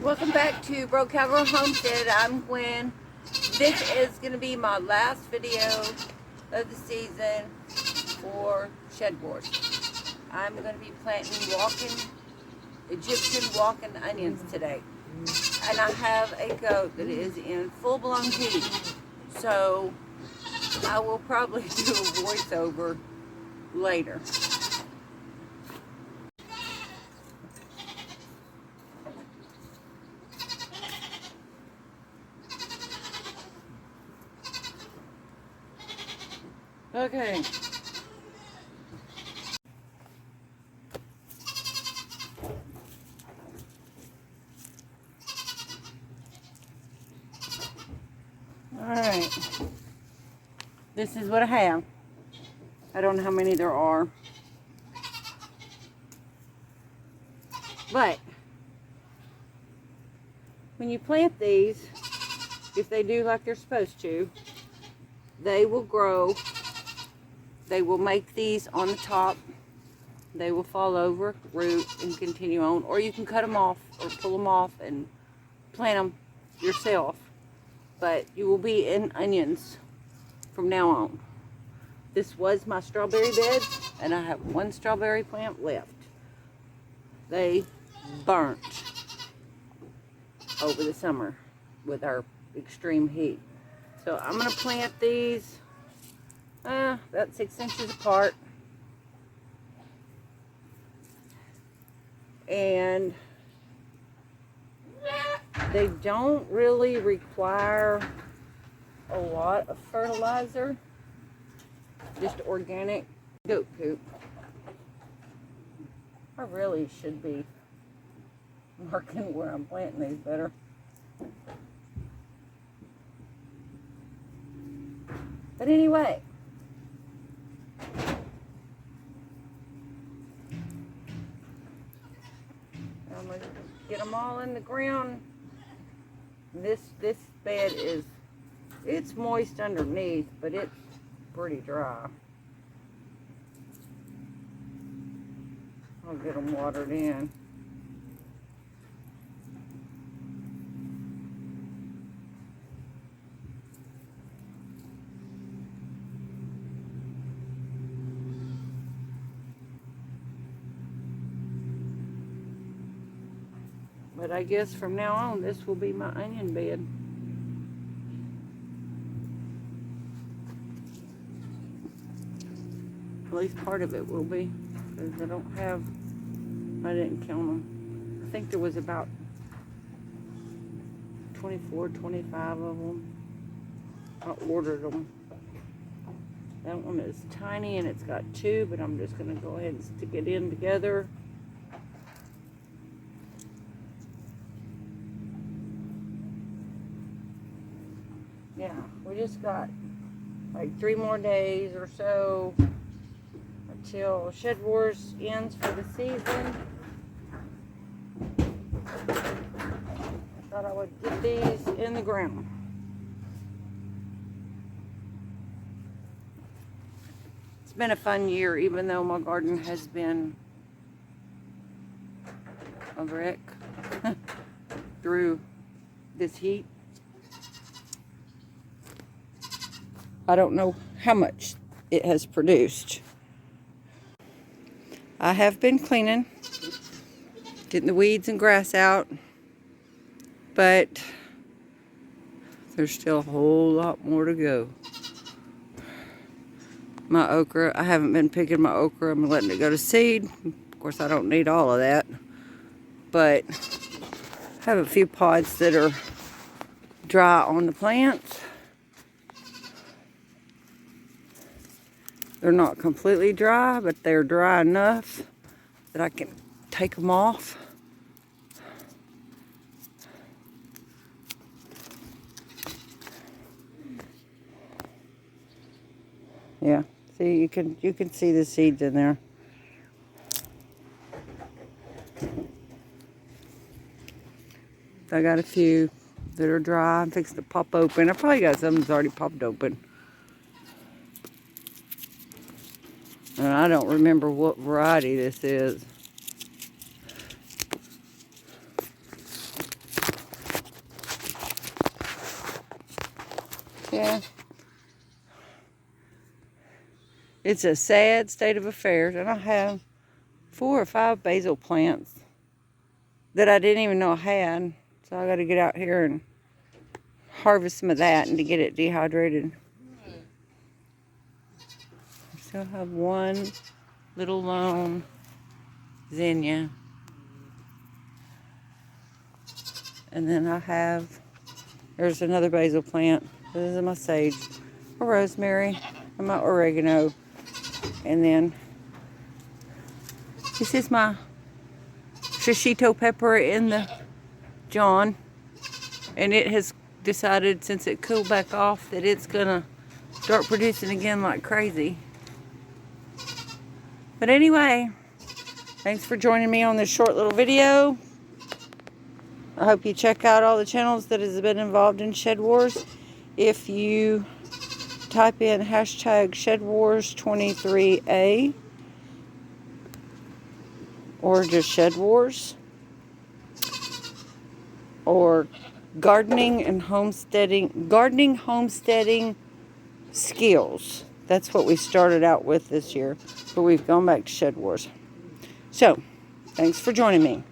Welcome back to Broke Cowgirl Homestead. I'm Gwen. This is going to be my last video of the season for Shed Wars. I'm going to be planting Egyptian walking onions today. And I have a goat that is in full-blown heat. So I will probably do a voiceover later. Okay. Alright. This is what I have. I don't know how many there are. But when you plant these, if they do like they're supposed to, they will grow. They will make these on the top. They will fall over, root, and continue on. Or you can cut them off or pull them off and plant them yourself. But you will be in onions from now on. This was my strawberry bed, and I have one strawberry plant left. They burnt over the summer with our extreme heat. So I'm going to plant these about 6 inches apart. And they don't really require a lot of fertilizer, just organic goat poop. I really should be marking where I'm planting these better. But anyway, I'm going to get them all in the ground. This bed it's moist underneath, but it's pretty dry. I'll get them watered in. But I guess from now on, this will be my onion bed. At least part of it will be, because I didn't count them. I think there was about 24, 25 of them. I ordered them. That one is tiny and it's got 2, but I'm just going to go ahead and stick it in together. Yeah, we just got like 3 more days or so until Shed Wars ends for the season. I thought I would get these in the ground. It's been a fun year, even though my garden has been a wreck through this heat. I don't know how much it has produced. I have been cleaning, getting the weeds and grass out, but there's still a whole lot more to go. My okra, I haven't been picking my okra. I'm letting it go to seed. Of course, I don't need all of that, but I have a few pods that are dry on the plants. They're not completely dry, but they're dry enough that I can take them off. Yeah, see, you can see the seeds in there. I got a few that are dry. I'm fixing to pop open. I probably got some that's already popped open. And I don't remember what variety this is. Yeah. It's a sad state of affairs, and I have 4 or 5 basil plants that I didn't even know I had. So I got to get out here and harvest some of that and to get it dehydrated. I still have one little lone zinnia. And then I have, there's another basil plant. This is my sage, my rosemary, and my oregano. And then this is my shishito pepper in the John. And it has decided, since it cooled back off, that it's gonna start producing again like crazy. But anyway, thanks for joining me on this short little video. I hope you check out all the channels that has been involved in Shed Wars. If you type in hashtag Shed Wars 23A or just Shed Wars or gardening homesteading skills. That's what we started out with this year, but we've gone back to Shed Wars. So, thanks for joining me.